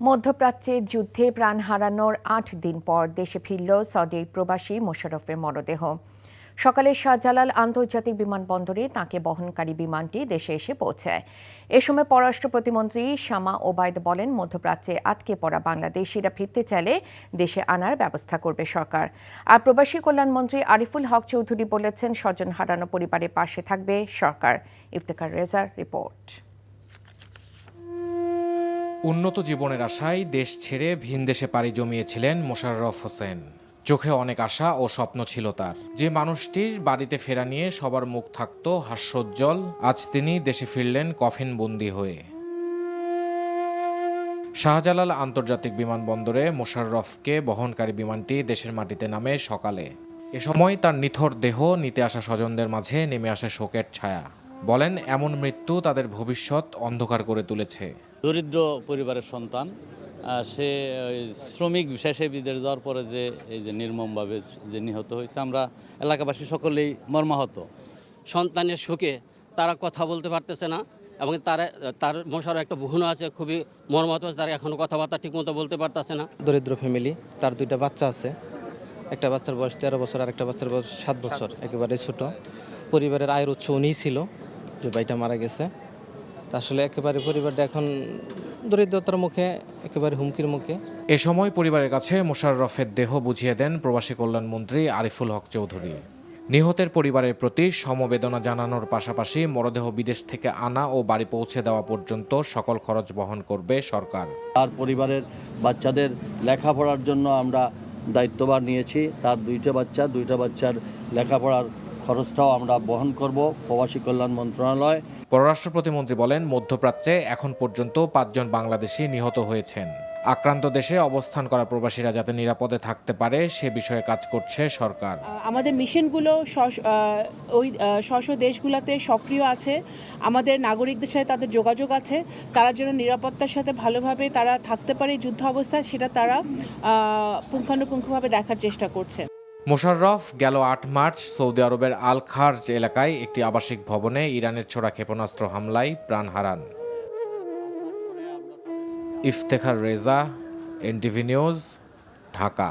মধ্যপ্রাচ্যের যুদ্ধে প্রাণ হারানোর ৮ দিন পর দেশে ফিরল সৌদি প্রবাসী মোশাররফের মরদেহ। সকালে শাহজালাল আন্তর্জাতিক বিমানবন্দরে তাঁকে বহনকারী বিমানটি দেশে এসে পৌঁছায়। এ সময় পররাষ্ট্র প্রতিমন্ত্রী শামা ওবায়দ বলেন, মধ্যপ্রাচ্যে আটকে পড়া বাংলাদেশিরা ফিরতে চাইলে দেশে আনার ব্যবস্থা করবে সরকার। আর প্রবাসী কল্যাণমন্ত্রী আরিফুল হক চৌধুরী বলেছেন, স্বজন হারানো পরিবারের পাশে থাকবে সরকার। ইফতেখার রেজার রিপোর্ট। উন্নত জীবনের আশায় দেশ ছেড়ে ভিনদেশে পাড়ি জমিয়েছিলেন মোশাররফ হোসেন। চোখে অনেক আশা ও স্বপ্ন ছিল তার। যে মানুষটির বাড়িতে ফেরা নিয়ে সবার মুখ থাকত হাস্যোজ্জ্বল, আজ তিনি দেশে ফিরলেন কফিনবন্দি হয়ে। শাহজালাল আন্তর্জাতিক বিমানবন্দরে মোশাররফকে বহনকারী বিমানটি দেশের মাটিতে নামে সকালে। এ সময় তার নিথর দেহ নিতে আসা স্বজনদের মাঝে নেমে আসে শোকের ছায়া। বলেন, এমন মৃত্যু তাদের ভবিষ্যৎ অন্ধকার করে তুলেছে। দরিদ্র পরিবারের সন্তান, সে শ্রমিক শেষে বিদেশ যাওয়ার পরে যে এই যে নির্মমভাবে যে নিহত হয়েছে, আমরা এলাকাবাসী সকলেই মর্মাহত। সন্তানের সুখে তারা কথা বলতে পারতেছে না, এবং তার মশারও একটা বোন আছে, খুবই মর্মাহত, তারা এখনও কথাবার্তা ঠিকমতো বলতে পারতেছে না। দরিদ্র ফ্যামিলি, তার দুইটা বাচ্চা আছে। একটা বাচ্চার বয়স 13 বছর আর একটা বাচ্চার বয়স 7 বছর, একেবারে ছোট। পরিবারের আয়ের উৎস উনিই ছিল, যে ভাইটা মারা গেছে। তা আসলে একেবারে পরিবারটা এখন দরিদ্রতার মুখে, একেবারে হুমকির মুখে। এ সময় পরিবারের কাছে মোশাররফের দেহ বুঝিয়ে দেন প্রবাসী কল্যাণমন্ত্রী আরিফুল হক চৌধুরী। নিহতের পরিবারের প্রতি সমবেদনা জানানোর পাশাপাশি মরদেহ বিদেশ থেকে আনা ও বাড়ি পৌঁছে দেওয়া পর্যন্ত সকল খরচ বহন করবে সরকার। তার পরিবারের বাচ্চাদের লেখাপড়ার জন্য আমরা দায়িত্বভার নিয়েছি। তার দুইটা বাচ্চার লেখাপড়ার খরচটাও আমরা বহন করব, প্রবাসী কল্যাণ মন্ত্রণালয়। পররাষ্ট্র প্রতিমন্ত্রী বলেন, মধ্যপ্রাচ্যে এখন পর্যন্ত 5 জন বাংলাদেশি নিহত হয়েছেন। আক্রান্ত দেশে অবস্থান করা প্রবাসীরা যাতে নিরাপদে থাকতে পারে সে বিষয়ে কাজ করছে সরকার। আমাদের মিশনগুলো ওই স্ব দেশগুলোতে সক্রিয় আছে। আমাদের নাগরিকদের সাথে তাদের যোগাযোগ আছে। তারা যেন নিরাপত্তার সাথে ভালোভাবে তারা থাকতে পারে যুদ্ধ অবস্থায়, সেটা তারা পুঙ্খানুপুঙ্খভাবে দেখার চেষ্টা করছে। মোশাররফ গেল 8 মার্চ সৌদি আরবের আল খার্জ এলাকায় একটি আবাসিক ভবনে ইরানের ছোড়া ক্ষেপণাস্ত্র হামলায় প্রাণ হারান। Iftekhar Reza, NTV news, Dhaka.